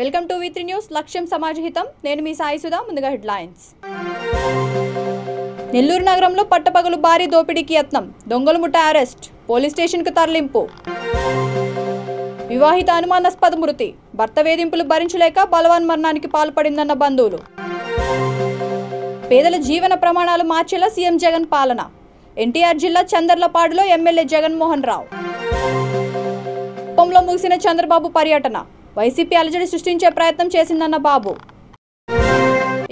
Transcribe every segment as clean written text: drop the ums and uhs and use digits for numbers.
Welcome to V3 news లక్ష్యం సమాజహితం నేను మీ సాయి సుధా ముందుగా హెడ్లైన్స్ నెల్లూరు నగరంలో పట్టపగలు భారీ దోపిడీకి యత్నం దొంగల ముఠా అరెస్ట్ పోలీస్ స్టేషన్ కు తరలింపు వివాహిత అనుమానాస్పద మృతి భర్త వేధింపులు భరించలేక బలవన్ మరణానికి పాల్పడిందన్న బంధువులు పేదల జీవన ప్రమాణాలు మార్చేలా సీఎం జగన్ పాలన ఎన్టీఆర్ జిల్లా చందర్లపాడులో ఎమ్మెల్యే జగన్మోహన్ రావు కుప్పంలో ముగిసిన చంద్రబాబు పర్యటన వైసీపీ అలజడి సృష్టించే ప్రయత్నం చేసిందన్న బాబు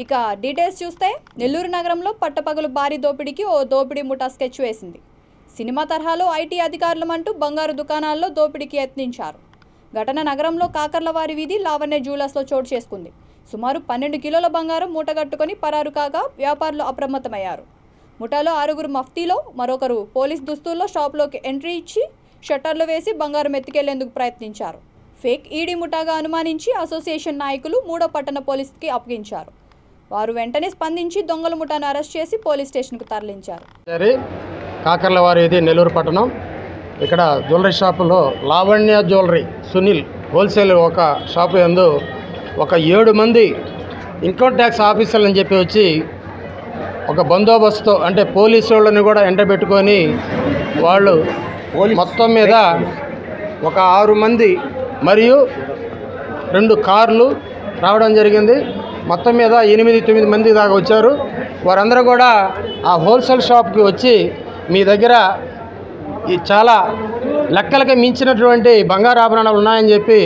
ఇక డీటెయిల్స్ చూస్తే నెల్లూరు నగరంలో పట్టపగలు భారీ దోపిడీకి ఓ దోపిడీ ముఠా స్కెచ్ వేసింది సినిమా తరహాలో ఐటీ అధికారులమంటూ బంగారు దుకాణాల్లో దోపిడీకి యత్నించారు ఘటన నగరంలో కాకర్లవారి వీధి లావణ్య జ్యువెలర్స్లో చోటు చేసుకుంది సుమారు 12 కిలోల బంగారం మూటగట్టుకొని పరారు కాగా వ్యాపారులు అప్రమత్తమయ్యారు ముఠాలో 6 మఫ్తీలో మరొకరు పోలీస్ దుస్తుల్లో షాప్లోకి ఎంట్రీ ఇచ్చి షట్టర్లు వేసి బంగారం ఎత్తుకెళ్లేందుకు ప్రయత్నించారు ఫేక్ ఈడీ ముఠాగా అనుమానించి అసోసియేషన్ నాయకులు 3వ పట్టణ పోలీసుకి అప్పగించారు వారు వెంటనే స్పందించి దొంగల ముఠాను అరెస్ట్ చేసి పోలీస్ స్టేషన్కు తరలించారు కాకర్లవారి ఇది నెల్లూరు పట్టణం ఇక్కడ జ్యువెలరీ షాపులో లావణ్య జ్యువెలరీ సునీల్ హోల్సేల్ ఒక షాపు యందు ఒక 7 మంది ఇన్కమ్ ట్యాక్స్ ఆఫీసర్లు అని చెప్పి వచ్చి ఒక బందోబస్తుతో అంటే పోలీసు వాళ్ళని కూడా ఎండబెట్టుకొని వాళ్ళు మొత్తం మీద ఒక 6 మంది మరియు 2 కార్లు రావడం జరిగింది మొత్తం మీద 8-9 మంది దాకా వచ్చారు వారందరూ కూడా ఆ హోల్సేల్ షాప్కి వచ్చి మీ దగ్గర ఈ చాలా లెక్కలకి మించినటువంటి బంగారు ఆభరణాలు ఉన్నాయని చెప్పి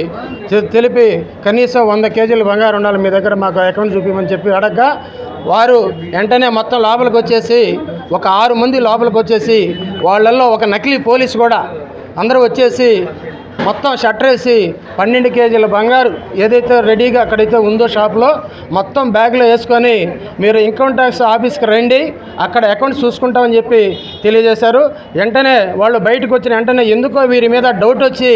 తెలిపి కనీసం 100 కేజీల బంగారు ఉండాలి మీ దగ్గర మాకు అకౌంట్ చూపించమని చెప్పి అడగగా వారు వెంటనే మొత్తం లోపలికి వచ్చేసి ఒక 6 మంది లోపలికి వచ్చేసి వాళ్ళల్లో ఒక నకిలీ పోలీసు కూడా అందరూ వచ్చేసి మొత్తం షట్టర్ వేసి 12 కేజీల బంగారు ఏదైతే రెడీగా అక్కడైతే ఉందో షాప్లో మొత్తం బ్యాగ్లో వేసుకొని మీరు ఇన్కమ్ ట్యాక్స్ ఆఫీస్కి రండి అక్కడ అకౌంట్ చూసుకుంటామని చెప్పి తెలియజేశారు వెంటనే వాళ్ళు బయటకు వచ్చిన వెంటనే ఎందుకో వీరి మీద డౌట్ వచ్చి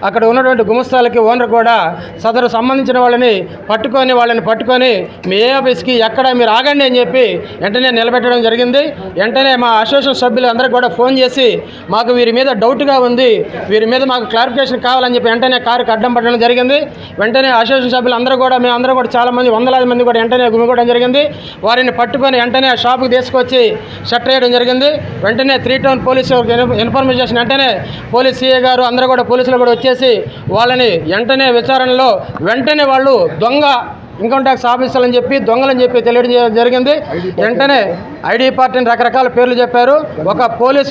అక్కడ ఉన్నటువంటి గుమస్తాలకి ఓనర్ కూడా సదరు సంబంధించిన వాళ్ళని పట్టుకొని మీ ఏ ఆఫీస్కి ఎక్కడ మీరు ఆగండి అని చెప్పి వెంటనే నిలబెట్టడం జరిగింది వెంటనే మా అసోసియేషన్ సభ్యులు అందరూ కూడా ఫోన్ చేసి మాకు వీరి మీద డౌట్గా ఉంది వీరి మీద మాకు క్లారిఫికేషన్ కావాలని చెప్పి వెంటనే కారుకి అడ్డం పట్టడం జరిగింది వెంటనే అసోసియేషన్ సభ్యులు అందరూ కూడా మేమందరూ కూడా చాలామంది 100 మంది కూడా వెంటనే గుమిగూడడం జరిగింది వారిని పట్టుకొని వెంటనే షాపుకి తీసుకొచ్చి షట్టర్ వేయడం జరిగింది వెంటనే 3 టౌన్ పోలీసు ఇన్ఫర్మేషన్ చేసిన వెంటనే పోలీస్ సీఏ గారు అందరూ కూడా పోలీసులు కూడా వచ్చేసి వాళ్ళని వెంటనే విచారణలో వెంటనే వాళ్ళు దొంగ ఇన్కమ్ ట్యాక్స్ ఆఫీసర్లు అని చెప్పి దొంగలని చెప్పి తెలియడం జరిగింది వెంటనే ఐడి పార్టీని రకరకాల పేర్లు చెప్పారు ఒక పోలీస్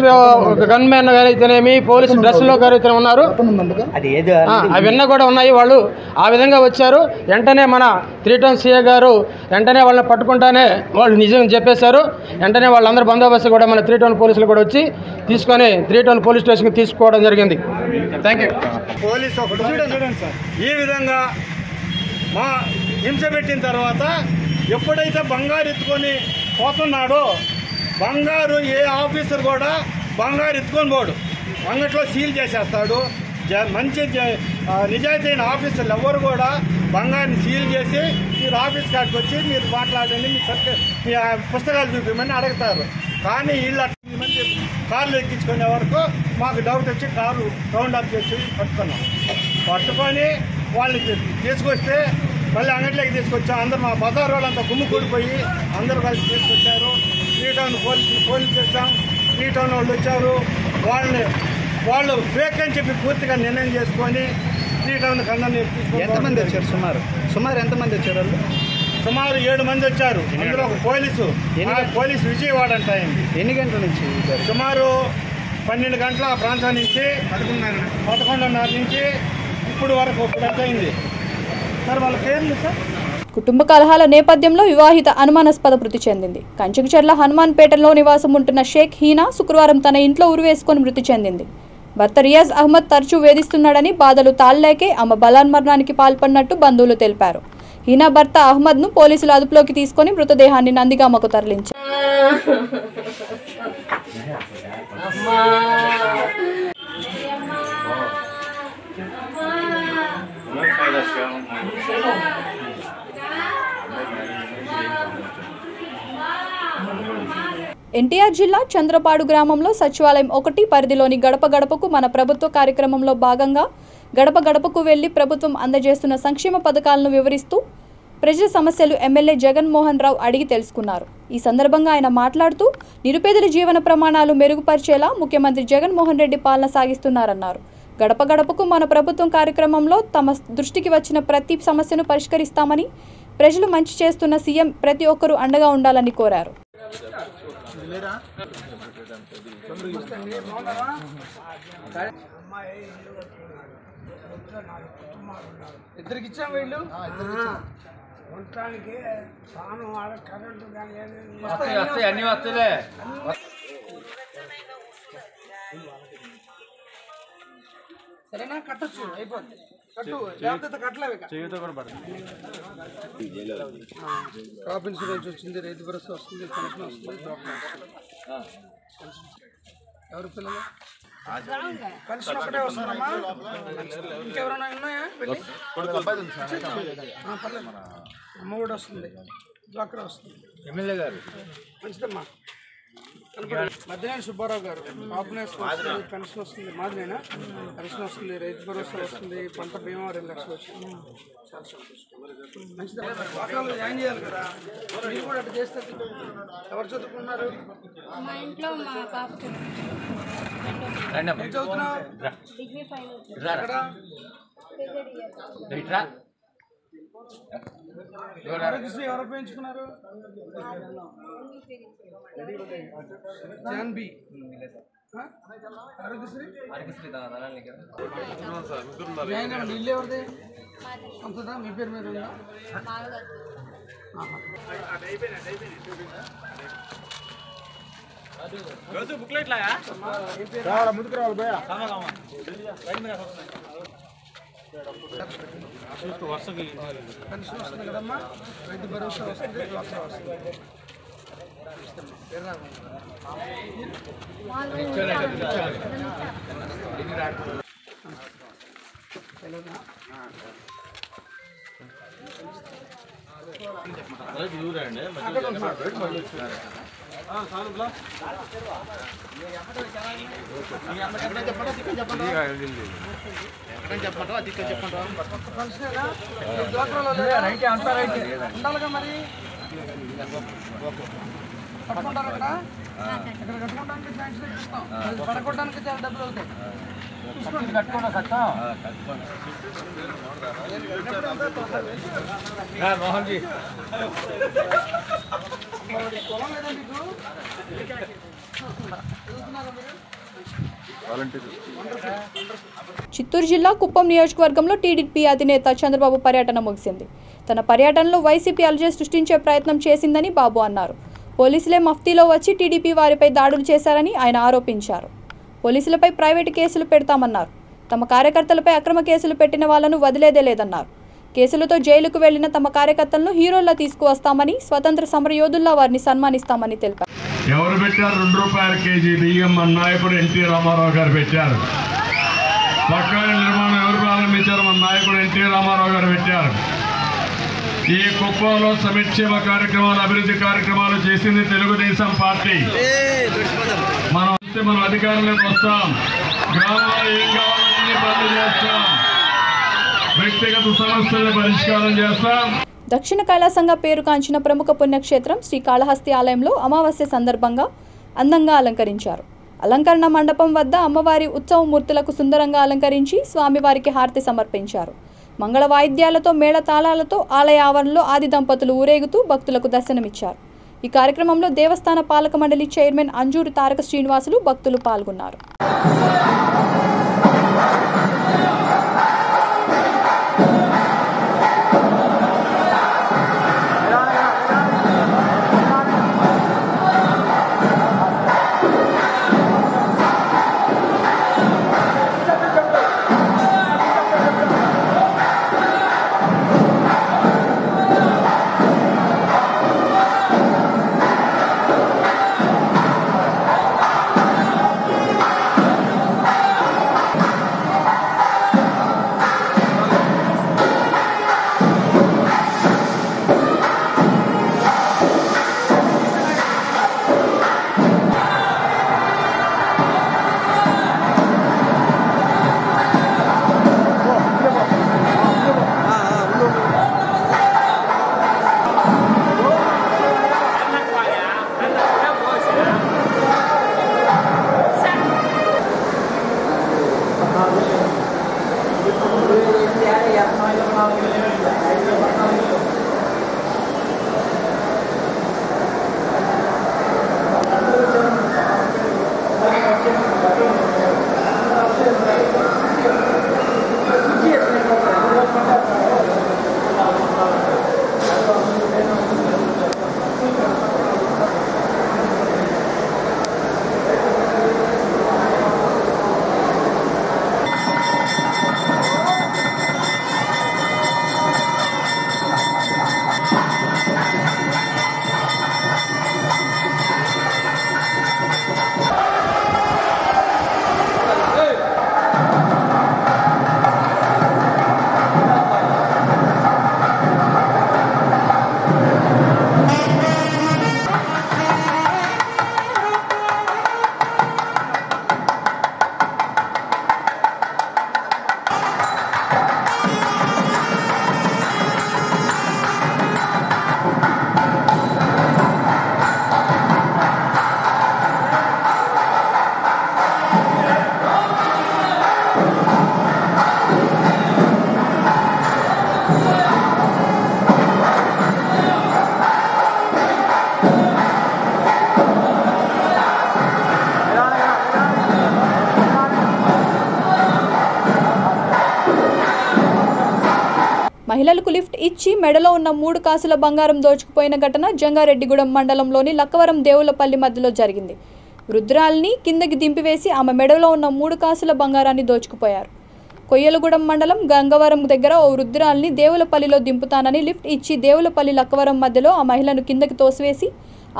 గన్మెన్ అయితేనేమి పోలీసు డ్రెస్లో గారు అయితే ఉన్నారు అవన్నీ కూడా ఉన్నాయి వాళ్ళు ఆ విధంగా వచ్చారు వెంటనే మన 3 టౌన్ సీఏ గారు వెంటనే వాళ్ళని పట్టుకుంటానే వాళ్ళు నిజం చెప్పేశారు వెంటనే వాళ్ళందరూ బందోబస్తు కూడా మన 3 టౌన్ పోలీసులు కూడా వచ్చి తీసుకొని 3 టౌన్ పోలీస్ స్టేషన్కి తీసుకోవడం జరిగింది థ్యాంక్ యూ పోలీసు ఈ విధంగా మా హింస పెట్టిన తర్వాత ఎప్పుడైతే బంగారు ఎత్తుకొని పోతున్నాడో బంగారు ఏ ఆఫీసర్ కూడా బంగారు ఎత్తుకొని పోడు అంగట్లో సీల్ చేసేస్తాడు మంచి నిజాయితీ అయిన ఆఫీసర్లు ఎవరు కూడా బంగారుని సీల్ చేసి మీరు ఆఫీస్ కాడికి వచ్చి మీరు మాట్లాడండి మీ పుస్తకాలు చూపించమని అడుగుతారు కానీ వీళ్ళు మంది కార్లు ఎక్కించుకునే వరకు మాకు డౌట్ వచ్చి కారు రౌండ్ అప్ చేసి పట్టుకొని వాళ్ళకి తీసుకొస్తే మళ్ళీ అంగట్లోకి తీసుకొచ్చాం అందరూ మా బజార్ వాళ్ళంతా గుమ్ము కూడిపోయి అందరూ కలిసి తీసుకొచ్చారు 3 టౌన్ పోలీసు చేస్తాం 3 టౌన్ వాళ్ళు వచ్చారు వాళ్ళు ఫేక్ అని చెప్పి పూర్తిగా నిర్ణయం చేసుకొని 3 టౌన్ అందరినీ ఎంతమంది వచ్చారు సుమారు ఎంతమంది వచ్చారు వాళ్ళు సుమారు 7 మంది వచ్చారు అందులో ఒక పోలీసు విజయవాడ అంట అయింది ఎన్ని గంటల నుంచి సుమారు 12 గంటల ఆ ప్రాంతం నుంచి 11:30 నుంచి ఇప్పుడు వరకు ఎంత అయింది సార్ వాళ్ళ పేర్లు సార్ కుటుంబ కలహాల నేపథ్యంలో వివాహిత అనుమానాస్పద మృతి చెందింది కంచుకుచెర్ల హనుమాన్పేటలో నివాసం ఉంటున్న షేక్ హీనా శుక్రవారం తన ఇంట్లో ఉరివేసుకొని మృతి చెందింది భర్త రియాజ్ అహ్మద్ తరచూ వేధిస్తున్నాడని బాధలు తాళ్లేకే ఆమె బలాన్ మరణానికి పాల్పడినట్టు బంధువులు తెలిపారు హీనా భర్త అహ్మద్ను పోలీసులు అదుపులోకి తీసుకొని మృతదేహాన్ని నందిగామకు తరలించారు ఎన్టీఆర్ జిల్లా చంద్రపాడు గ్రామంలో సచివాలయం 1 పరిధిలోని గడప గడపకు మన ప్రభుత్వ కార్యక్రమంలో భాగంగా గడప గడపకు వెళ్లి ప్రభుత్వం అందజేస్తున్న సంక్షేమ పథకాలను వివరిస్తూ ప్రజల సమస్యలు ఎమ్మెల్యే జగన్మోహన్ రావు అడిగి తెలుసుకున్నారు. ఈ సందర్భంగా ఆయన మాట్లాడుతూ నిరుపేదల జీవన ప్రమాణాలు మెరుగుపరిచేలా ముఖ్యమంత్రి జగన్మోహన్ రెడ్డి పాలన సాగిస్తున్నారన్నారు. గడప గడపకు మన ప్రభుత్వం కార్యక్రమంలో తమ దృష్టికి వచ్చిన ప్రతి సమస్యను పరిష్కరిస్తామని, ప్రజలు మంచి చేస్తున్న సీఎం ప్రతి ఒక్కరూ అండగా ఉండాలని కోరారు. ఉండటానికి సాను వాడ కరెంటు కానీ అన్ని వస్తాయిలే. సరేనా కట్టచ్చు అయిపోద్ది కట్టు లేకపోతే కట్టలేవు క్రాప్ ఇన్సూరెన్స్ వచ్చింది, రైతు భరోసా వస్తుంది, పెన్షన్ వస్తుంది, ఎవరు పిల్లలు పెన్షన్ ఒకటే వస్తుందమ్మా. ఇంకెవరైనా ఉన్నాయా? పర్లేదు, అమ్మ కూడా వస్తుంది, డ్వాక్రా వస్తుంది. ఎమ్మెల్యే గారు మంచిదమ్మా. మధ్యాహ్నం సుబ్బారావు గారు ఆర్గనైజేషన్ వస్తుంది, పెన్షన్ వస్తుంది, మాదినేనా పెన్షన్ వస్తుంది, రైతు భరోసా వస్తుంది, పంట బీమా 2 లక్షలు వచ్చింది. చాలా సంతోషం. మంచిదమ్మా. డ్వాక్రాలో జాయిన్ చేయాలి కదా, మీరు కూడా అట్లా చేస్తే. ఎవరు చదువుకున్నారు? మా ఇంట్లో మా పాప ఏం చదువుతున్నావు? డిగ్రీ ఫైనల్ ఎక్కడ? ఆరోగ్యశ్రీ ఎవరు ఉపయోగించుకున్నారు? జాన్బీ ఆరోగ్యశ్రీ ఇల్లు ఎవరిది? అంతదా మీ పేరు మీద ఉందా? ముందుకు రావాలి భయ. పెన్షన్ వస్తుంది కదమ్మా, రైతు భరోసా వస్తుంది, డ్వాక్రా వస్తుంది. ఉండాలిగా మరి కట్టుకుంటారు ఇక్కడ. ఇక్కడ కట్టుకోవడానికి శాంక్షన్ ఇప్పిస్తాం, పడగొట్టడానికి చాలా డబ్బులు అవుతాయి. చూసుకోండి, కట్టుకోండి మోహన్ జీ పొలం లేదా మీకు? చిత్తూరు జిల్లా కుప్పం నియోజకవర్గంలో టీడీపీ అధినేత చంద్రబాబు పర్యటన ముగిసింది. తన పర్యటనలో వైసీపీ అలజడి సృష్టించే ప్రయత్నం చేసిందని బాబు అన్నారు. పోలీసులే మఫ్తీలో వచ్చి టీడీపీ వారిపై దాడులు చేశారని ఆయన ఆరోపించారు. పోలీసులపై ప్రైవేటు కేసులు పెడతామన్నారు. తమ కార్యకర్తలపై అక్రమ కేసులు పెట్టిన వాళ్లను వదిలేదే లేదన్నారు. కేసులతో జైలుకు వెళ్లిన తమ కార్యకర్తలను హీరోల్లా తీసుకువస్తామని, స్వతంత్ర సమరయోధుల్లా వారిని సన్మానిస్తామని తెలిపారు. ఎవరు పెట్టారు? ₹2 కేజీ బియ్యం మన నాయకుడు ఎన్టీ రామారావు గారు పెట్టారు. పక్కా నిర్మాణం ఎవరు ప్రారంభించారు? మన నాయకుడు ఎన్టీ రామారావు గారు పెట్టారు. ఈ కుప్పంలో సంక్షేమ కార్యక్రమాలు, అభివృద్ధి కార్యక్రమాలు చేసింది తెలుగుదేశం పార్టీ. మనం అధికారంలోకి వస్తాం, గ్రామాలు ఏం కావాలన్నీ పనులు చేస్తాం, వ్యక్తిగత సమస్యలను పరిష్కారం చేస్తాం. దక్షిణ కైలాసంగా పేరుగాంచిన ప్రముఖ పుణ్యక్షేత్రం శ్రీకాళహస్తి ఆలయంలో అమావాస్య సందర్భంగా అందంగా అలంకరించారు. అలంకరణ మండపం వద్ద అమ్మవారి ఉత్సవ మూర్తులకు సుందరంగా అలంకరించి స్వామివారికి హారతి సమర్పించారు. మంగళ వాయిద్యాలతో, మేళతాళాలతో ఆలయ ఆవరణలో ఆది దంపతులు ఊరేగుతూ భక్తులకు దర్శనమిచ్చారు. ఈ కార్యక్రమంలో దేవస్థాన పాలక మండలి చైర్మన్ అంజూరు తారక శ్రీనివాసులు, భక్తులు పాల్గొన్నారు. మహిళలకు లిఫ్ట్ ఇచ్చి మెడలో ఉన్న 3 కాసుల బంగారం దోచుకుపోయిన ఘటన జంగారెడ్డిగూడెం మండలంలోని లక్కవరం దేవులపల్లి మధ్యలో జరిగింది. వృద్ధురాలిని కిందకి దింపివేసి ఆమె మెడలో ఉన్న 3 కాసుల బంగారాన్ని దోచుకుపోయారు. కొయ్యలగూడెం మండలం గంగవరం దగ్గర ఓ వృద్ధురాలిని దేవులపల్లిలో దింపుతానని లిఫ్ట్ ఇచ్చి దేవులపల్లి లక్కవరం మధ్యలో ఆ మహిళను కిందకి తోసివేసి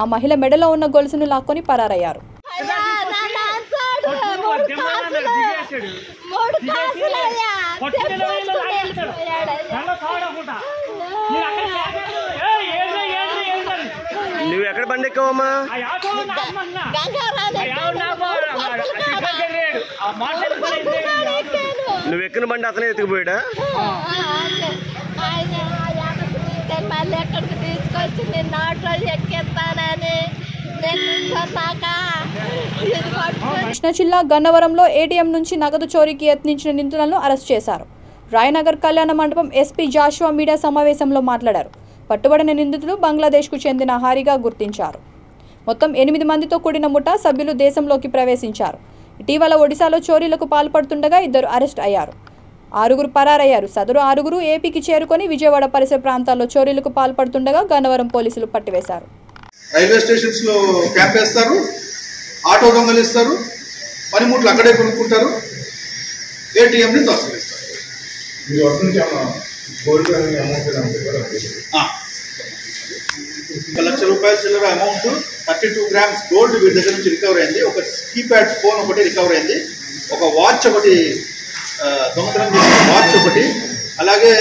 ఆ మహిళ మెడలో ఉన్న గొలుసును లాక్కొని పరారయ్యారు. నువ్వు ఎక్కడ బండి ఎక్కావమ్మా? నువ్వు ఎక్కిన బండి అతనే ఎత్తుకుపోయాడా? మళ్ళీ ఎక్కడికి తీసుకొచ్చి నేను ఆటో ఎక్కిస్తానని కృష్ణా జిల్లా గన్నవరంలో ఏటీఎం నుంచి నగదు చోరీకి యత్నించిన నిందితులను అరెస్ట్ చేశారు. రాయనగర్ కళ్యాణ మండపం ఎస్పీ జాషువా మీడియా సమావేశంలో మాట్లాడారు. పట్టుబడిన నిందితులు బంగ్లాదేశ్కు చెందిన హారిగా గుర్తించారు. మొత్తం 8 మందితో కూడిన ముఠా సభ్యులు దేశంలోకి ప్రవేశించారు. ఇటీవల ఒడిశాలో చోరీలకు పాల్పడుతుండగా 2 అరెస్ట్ అయ్యారు. 6 పరారయ్యారు. సదరు 6 ఏపీకి చేరుకొని విజయవాడ పరిసర ప్రాంతాల్లో చోరీలకు పాల్పడుతుండగా గన్నవరం పోలీసులు పట్టివేశారు. రైల్వే స్టేషన్స్ లో క్యాంప్ వేస్తారు, ఆటో దొంగలు ఇస్తారు, పనిముట్లు అక్కడే కొనుక్కుంటారు, ఏటీఎం ని దోస్తలిస్తారు. 1 లక్ష రూపాయల చిల్లర అమౌంట్, 32 గ్రామ్స్ గోల్డ్ వీరి దగ్గర నుంచి రికవర్ అయింది. ఒక కీప్యాడ్ ఫోన్ ఒకటి రికవర్ అయింది. ఒక వాచ్ ఒకటి దొంగతనం చేసిన వాచ్ ఒకటి, అలాగే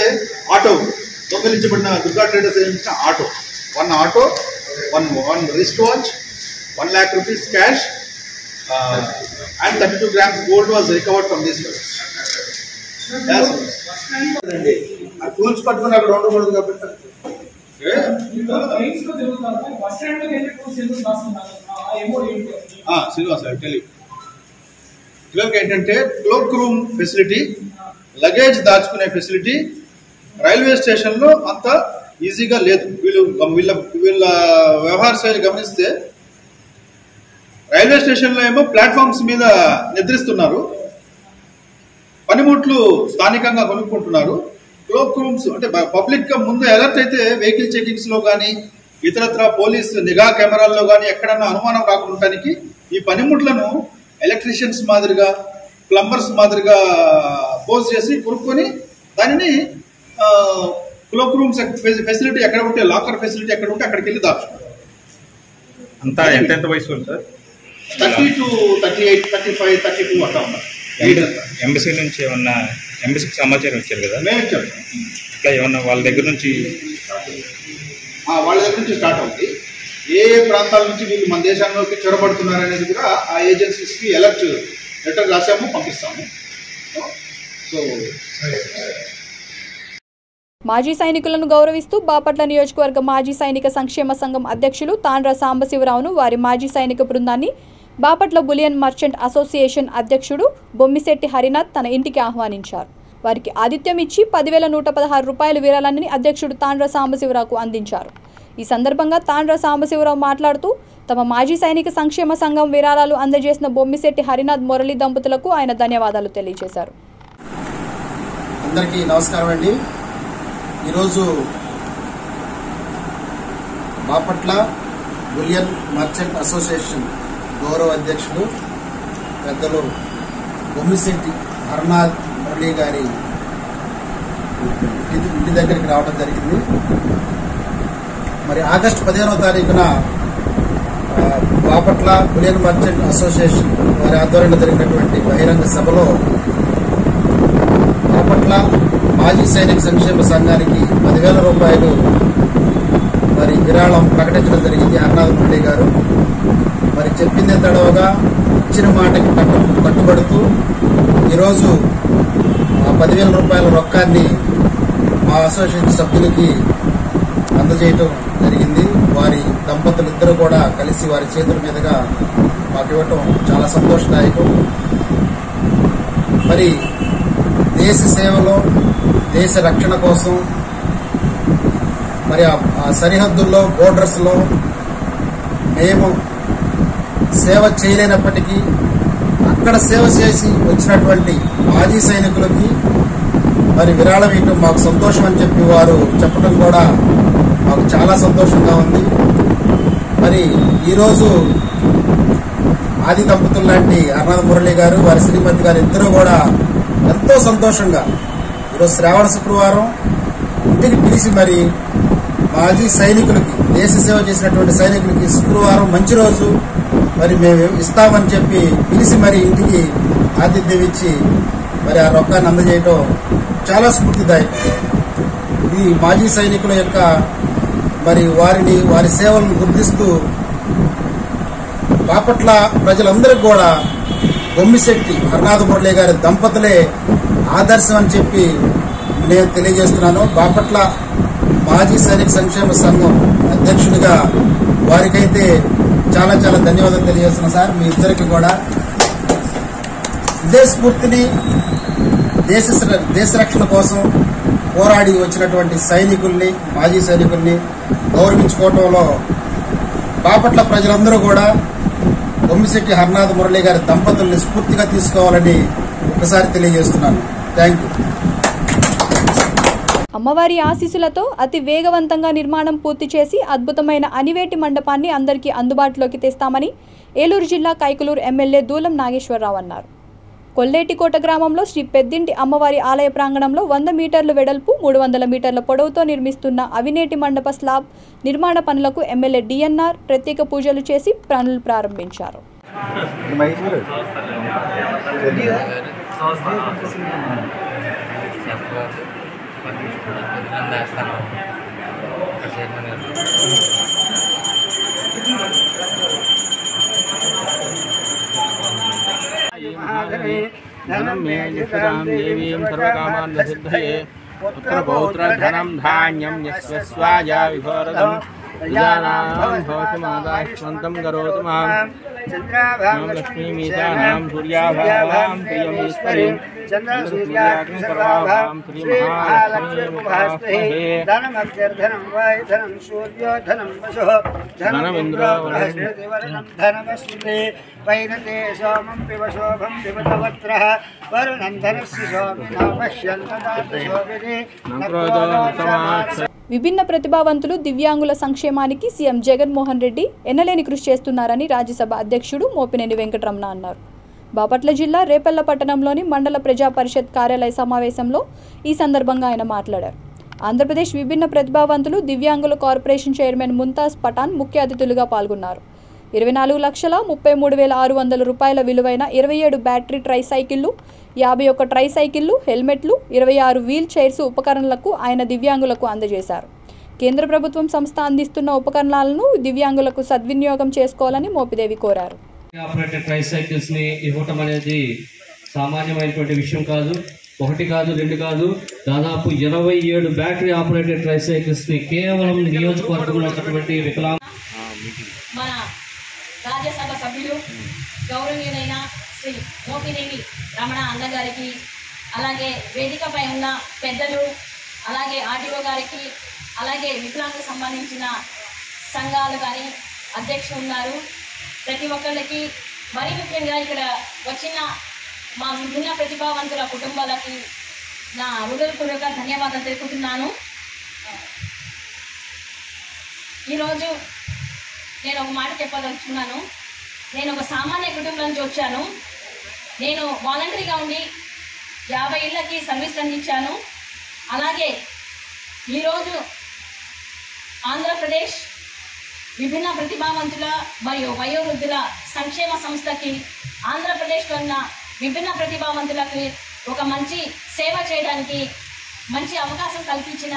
ఆటో దొంగలించబడిన దుర్గా ట్రేడర్స్ ఇచ్చిన auto, 1 auto, one wristwatch, 1 lakh rupees cash, and 32 grams gold was recovered from these fellows. Tools పట్టుకుని అక్కడ ఉండకూడదు కాబట్టి శ్రీనివాస్ పిల్లలకి ఏంటంటే క్లోక్ రూమ్ ఫెసిలిటీ, లగేజ్ దాచుకునే ఫెసిలిటీ రైల్వే స్టేషన్లో అంత ఈజీగా లేదు. వీళ్ళ వ్యవహార శైలి గమనిస్తే రైల్వే స్టేషన్లో ఏమో ప్లాట్ఫామ్స్ మీద నిద్రిస్తున్నారు, పనిముట్లు స్థానికంగా కొనుక్కుంటున్నారు. క్లోక్ రూమ్స్ అంటే పబ్లిక్ గా ముందు అలర్ట్ అయితే వెహికల్ చెకింగ్స్ లో కానీ ఇతరత్ర పోలీస్ నిఘా కెమెరాల్లో కానీ ఎక్కడన్నా అనుమానం రాకుండటానికి ఈ పనిముట్లను ఎలక్ట్రీషియన్స్ మాదిరిగా, ప్లంబర్స్ మాదిరిగా పోజ్ చేసి కొనుక్కొని దానిని క్లోక్ రూమ్స్ ఫెసిలిటీ ఎక్కడ ఉంటే, లాకర్ ఫెసిలిటీ ఎక్కడ ఉంటే అక్కడికి వెళ్ళి దాచుకుంటారు. అంతా ఎంత వయసు సార్? 30 to 38, 35, 32 అట్లా ఉన్నారు. ఎంబసీ నుంచి ఏమన్నా, ఎంబసీకి సమాచారం ఇచ్చారు కదా, మేము ఇచ్చాము. ఇట్లా ఏమన్నా వాళ్ళ దగ్గర నుంచి స్టార్ట్ అవుతుంది. ఏ ప్రాంతాల నుంచి వీళ్ళు మన దేశంలోకి చొరబడుతున్నారు అనేది కూడా ఆ ఏజెన్సీస్కి అలర్ట్ లెటర్ రాసాము, పంపిస్తాము. సో మాజీ సైనికులను గౌరవిస్తూ బాపట్ల నియోజకవర్గ మాజీ సైనిక సంక్షేమ సంఘం అధ్యక్షులు తాండ్ర సాంబశివరావును వారి మాజీ సైనిక బృందాన్ని బాపట్ల బులియన్ మర్చెంట్ అసోసియేషన్ అధ్యక్షుడు బొమ్మిశెట్టి హరినాథ్ తన ఇంటికి ఆహ్వానించారు. వారికి ఆతిథ్యం ఇచ్చి 10,116 రూపాయల విరాళాన్ని అధ్యక్షుడు తాండ్ర సాంబశివరావుకు అందించారు. ఈ సందర్భంగా తాండ్ర సాంబశివరావు మాట్లాడుతూ తమ మాజీ సైనిక సంక్షేమ సంఘం విరాళాలు అందజేసిన బొమ్మిశెట్టి హరినాథ్ మురళి దంపతులకు ఆయన ధన్యవాదాలు తెలియజేశారు. అందరికీ నమస్కారం అండి. ఈరోజు బాపట్ల బులియన్ మర్చెంట్ అసోసియేషన్ గౌరవ అధ్యక్షుడు పెద్దలు బొమ్మిశెట్టి హరినాథ్ మురళి గారి ఇంటి దగ్గరికి రావడం జరిగింది. మరి ఆగస్టు 15వ తారీఖున బాపట్ల బులియన్ మర్చెంట్ అసోసియేషన్ వారి ఆధ్వర్యంలో జరిగినటువంటి బహిరంగ సభలో బాపట్ల మాజీ సైనిక సంక్షేమ సంఘానికి 10,000 రూపాయలు మరి విరాళం ప్రకటించడం జరిగింది. హరినాథ్ మురళి గారు మరి చెప్పిందే తడవగా ఇచ్చిన మాటకి కట్టుబడుతూ ఈరోజు ఆ 10,000 రూపాయల రొక్కాన్ని మా అసోసియేషన్ సభ్యులకి అందజేయటం జరిగింది. వారి దంపతులు ఇద్దరు కూడా కలిసి వారి చేతుల మీదుగా మాకు ఇవ్వటం చాలా సంతోషదాయకం. మరి దేశ సేవలో, దేశ రక్షణ కోసం మరి ఆ సరిహద్దుల్లో, బోర్డర్స్లో మేము సేవ చేయలేనప్పటికీ అక్కడ సేవ చేసి వచ్చినటువంటి మాజీ సైనికులకి మరి విరాళం ఇవ్వడం మాకు సంతోషం అని చెప్పి వారు చెప్పడం కూడా మాకు చాలా సంతోషంగా ఉంది. మరి ఈరోజు ఆది దంపతులు లాంటి అర్నాథ మురళి గారు వారి శ్రీమతి గారు ఇద్దరు కూడా ఎంతో సంతోషంగా ఈరోజు శ్రావణ శుక్రవారం ఇంటికి పిలిచి మరి మాజీ సైనికులకి దేశ సేవ చేసినటువంటి సైనికులకి శుక్రవారం మంచి రోజు మరి మేము ఇస్తామని చెప్పి పిలిచి మరి ఇంటికి ఆతిథ్యం ఇచ్చి మరి ఆ రొక్కాన్ని అందజేయటం చాలా స్ఫూర్తిదాయకం. ఇది మాజీ సైనికుల యొక్క మరి వారి సేవలను గుర్తిస్తూ బాపట్ల ప్రజలందరికీ కూడా బొమ్మిశెట్టి అర్నాథ మురళి గారి దంపతులే ఆదర్శం అని చెప్పి నేను తెలియజేస్తున్నాను. బాపట్ల మాజీ సైనిక సంక్షేమ సంఘం అధ్యక్షుడిగా వారికైతే చాలా చాలా ధన్యవాదాలు తెలియజేస్తున్నాను సార్. మీ ఇద్దరికి కూడా ఇదే స్ఫూర్తిని దేశ రక్షణ కోసం పోరాడి వచ్చినటువంటి సైనికుల్ని మాజీ సైనికుల్ని గౌరవించుకోవటంలో బాపట్ల ప్రజలందరూ కూడా బొమ్మిశెట్టి అర్నాథ మురళి గారి దంపతుల్ని స్ఫూర్తిగా తీసుకోవాలని ఒకసారి తెలియజేస్తున్నాను. Thank you. అమ్మవారి ఆశీస్సులతో అతి వేగవంతంగా నిర్మాణం పూర్తి చేసి అద్భుతమైన అనివేటి మండపాన్ని అందరికీ అందుబాటులోకి తెస్తామని ఏలూరు జిల్లా కైకలూరు ఎమ్మెల్యే దూలం నాగేశ్వరరావు అన్నారు. కొల్లేటికోట గ్రామంలో శ్రీ పెద్దింటి అమ్మవారి ఆలయ ప్రాంగణంలో 100 మీటర్ల వెడల్పు 300 మీటర్ల పొడవుతో నిర్మిస్తున్న అవినేటి మండప స్లాబ్ నిర్మాణ పనులకు ఎమ్మెల్యే డిఎన్ఆర్ ప్రత్యేక పూజలు చేసి పనులు ప్రారంభించారు. పుత్రపౌత్రధనం ధాన్యం యస్వస్వాయ విభోరదం ప్రజానాం కరోతు మాం లక్ష్మీమీశానాం సూర్యాభావాం ప్రియమీశ్వరీం చంద్రసూర్యాగ్నికర్వాభాం శ్రీమహాలక్ష్మీముఖాస్మహే ధనమగ్ధనం వాయుధనం సూర్యోధనం వశో ధనమింద్రో వరుణం ధనమస్మి వైనతే సోమం పిబ శోభం పిబతవత్రః వరుణం ధనస్య శోభినో పశ్యంతదాశోభిని. విభిన్న ప్రతిభావంతులు దివ్యాంగుల సంక్షేమానికి సీఎం జగన్మోహన్ రెడ్డి ఎన్నలేని కృషి చేస్తున్నారని రాజ్యసభ అధ్యక్షుడు మోపినేని వెంకటరమణ అన్నారు. బాపట్ల జిల్లా రేపల్ల పట్టణంలోని మండల ప్రజా పరిషత్ కార్యాలయ సమావేశంలో ఈ సందర్భంగా ఆయన మాట్లాడారు. ఆంధ్రప్రదేశ్ విభిన్న ప్రతిభావంతులు దివ్యాంగుల కార్పొరేషన్ చైర్మన్ ముంతాజ్ పఠాన్ ముఖ్య అతిథులుగా పాల్గొన్నారు. 24,33,600 రూపాయల విలువైన 27 బ్యాటరీ ట్రై సైకిళ్లు, 51 ట్రై సైకిళ్లు, హెల్మెట్లు, 26 వీల్ చైర్స్ ఉపకరణలకు ఆయన దివ్యాంగులకు అందజేశారు. కేంద్ర ప్రభుత్వం సంస్థ అందిస్తున్న ఉపకరణాలను దివ్యాంగులకు సద్వినియోగం చేసుకోవాలని మోపిదేవి కోరారు. ఆపరేటెడ్ ట్రై సైకిల్స్ ని ఇవ్వటం అనేది సామాన్యమైనటువంటి విషయం కాదు. 1 కాదు 2 కాదు, దాదాపు 27 బ్యాటరీ ఆపరేటెడ్ ట్రై సైకిల్స్ ని కేవలం నియోజకవర్గంలో ఉన్నటువంటి వికలాంగ మన రాజ్యసభ సభ్యులు గౌరవనీయులైన శ్రీ మోపినేని రమణ అన్నగారికి, అలాగే వేదికపై ఉన్న పెద్దలు, అలాగే ఆర్టీఓ గారికి, అలాగే వికలాంగులకు సంబంధించిన సంఘాలు కానీ అధ్యక్షులు ఉన్నారు. ప్రతి ఒక్కళ్ళకి, మరీ ముఖ్యంగా ఇక్కడ వచ్చిన మా విభిన్న ప్రతిభావంతుల కుటుంబాలకి నా హృదయపూర్వక ధన్యవాదాలు తెలుపుతున్నాను. ఈరోజు నేను ఒక మాట చెప్పదలుచుకున్నాను. నేను ఒక సామాన్య కుటుంబం నుంచి వచ్చాను. నేను వాలంటరీగా ఉండి 50 ఇళ్ళకి సర్వీస్ అందించాను. అలాగే ఈరోజు ఆంధ్రప్రదేశ్ విభిన్న ప్రతిభావంతుల మరియు వయోవృద్ధుల సంక్షేమ సంస్థకి ఆంధ్రప్రదేశ్లో ఉన్న విభిన్న ప్రతిభావంతులకి ఒక మంచి సేవ చేయడానికి మంచి అవకాశం కల్పించిన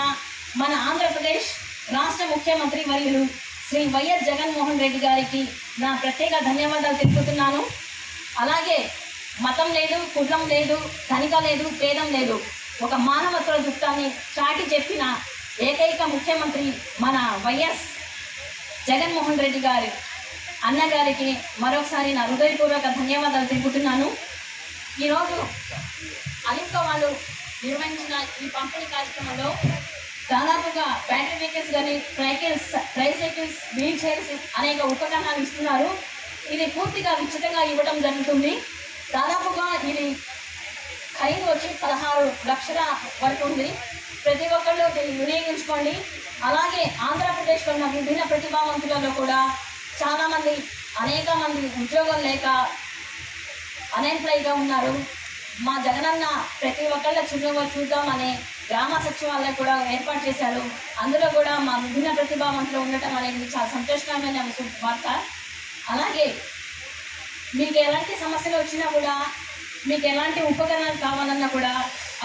మన ఆంధ్రప్రదేశ్ రాష్ట్ర ముఖ్యమంత్రి వర్యులు శ్రీ వైఎస్ జగన్మోహన్ రెడ్డి గారికి నా ప్రత్యేక ధన్యవాదాలు తెలుపుతున్నాను. అలాగే మతం లేదు, కులం లేదు, ధనిక లేదు, పేదం లేదు, ఒక మానవత్వ దృక్పథాన్ని చాటి చెప్పిన ఏకైక ముఖ్యమంత్రి మన వైఎస్ జగన్మోహన్ రెడ్డి గారు అన్నగారికి మరొకసారి నా హృదయపూర్వక ధన్యవాదాలు తెలుపుతున్నాను. ఈరోజు అలింక వాళ్ళు నిర్వహించిన ఈ పంపిణీ కార్యక్రమంలో దాదాపుగా బ్యాటరీ వెహికల్స్ కానీ ట్రైసైకిల్స్, వీల్ చైర్స్ అనేక ఉపకరణాలు ఇస్తున్నారు. ఇది పూర్తిగా ఉచితంగా ఇవ్వడం జరుగుతుంది. దాదాపుగా ఇది ఖరీదు వచ్చి 16 లక్షల వరకు ఉంది. ప్రతి ఒక్కళ్ళు దీన్ని వినియోగించుకోండి. అలాగే ఆంధ్రప్రదేశ్లో ఉన్న విభిన్న ప్రతిభావంతులలో కూడా చాలామంది అనేక మంది ఉద్యోగం లేక అన్ఎంప్లాయ్గా ఉన్నారు. మా జగనన్న ప్రతి ఒక్కళ్ళ చిరునవ్వు చూద్దామనే గ్రామ సచివాలయం కూడా ఏర్పాటు చేశారు. అందులో కూడా మా విభిన్న ప్రతిభావంతులు ఉండటం అనేది చాలా సంతోషకరమైన వార్త. అలాగే మీకు ఎలాంటి సమస్యలు వచ్చినా కూడా, మీకు ఎలాంటి ఉపకరణాలు కావాలన్నా కూడా,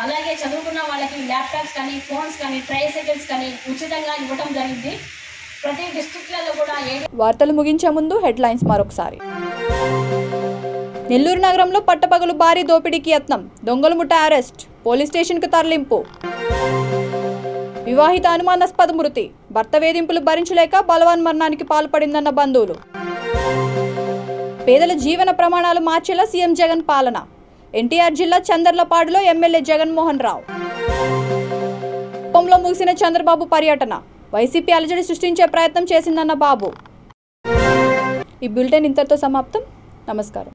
అలాగే చదువుకున్న వాళ్ళకి ల్యాప్టాప్స్ కానీ, ఫోన్స్ కానీ, ట్రైసైకిల్స్ కానీ ఉచితంగా ఇవ్వడం జరిగింది. ప్రతి డిస్ట్రిక్ట్లలో కూడా వార్తలు ముగించే ముందు హెడ్లైన్స్ మరొకసారి. నెల్లూరు నగరంలో పట్టపగలు భారీ దోపిడీకి యత్నం, దొంగల ముఠ అరెస్ట్, పోలీస్ స్టేషన్కు తరలింపు. వివాహిత అనుమానాస్పద మృతి, భర్త వేధింపులు భరించలేక బలవన్ మరణానికి పాల్పడిందన్న బంధువులు. పేదల జీవన ప్రమాణాలు మార్చేలా సీఎం జగన్ పాలన, ఎన్టీఆర్ జిల్లా చందర్లపాడులో ఎమ్మెల్యే జగన్మోహన్ రావు. కుప్పంలో ముగిసిన చంద్రబాబు పర్యటన, వైసీపీ అలజడి సృష్టించే ప్రయత్నం చేసిందన్న బాబు. ఈ బులెటిన్ ఇంతటితో సమాప్తం. నమస్కారం.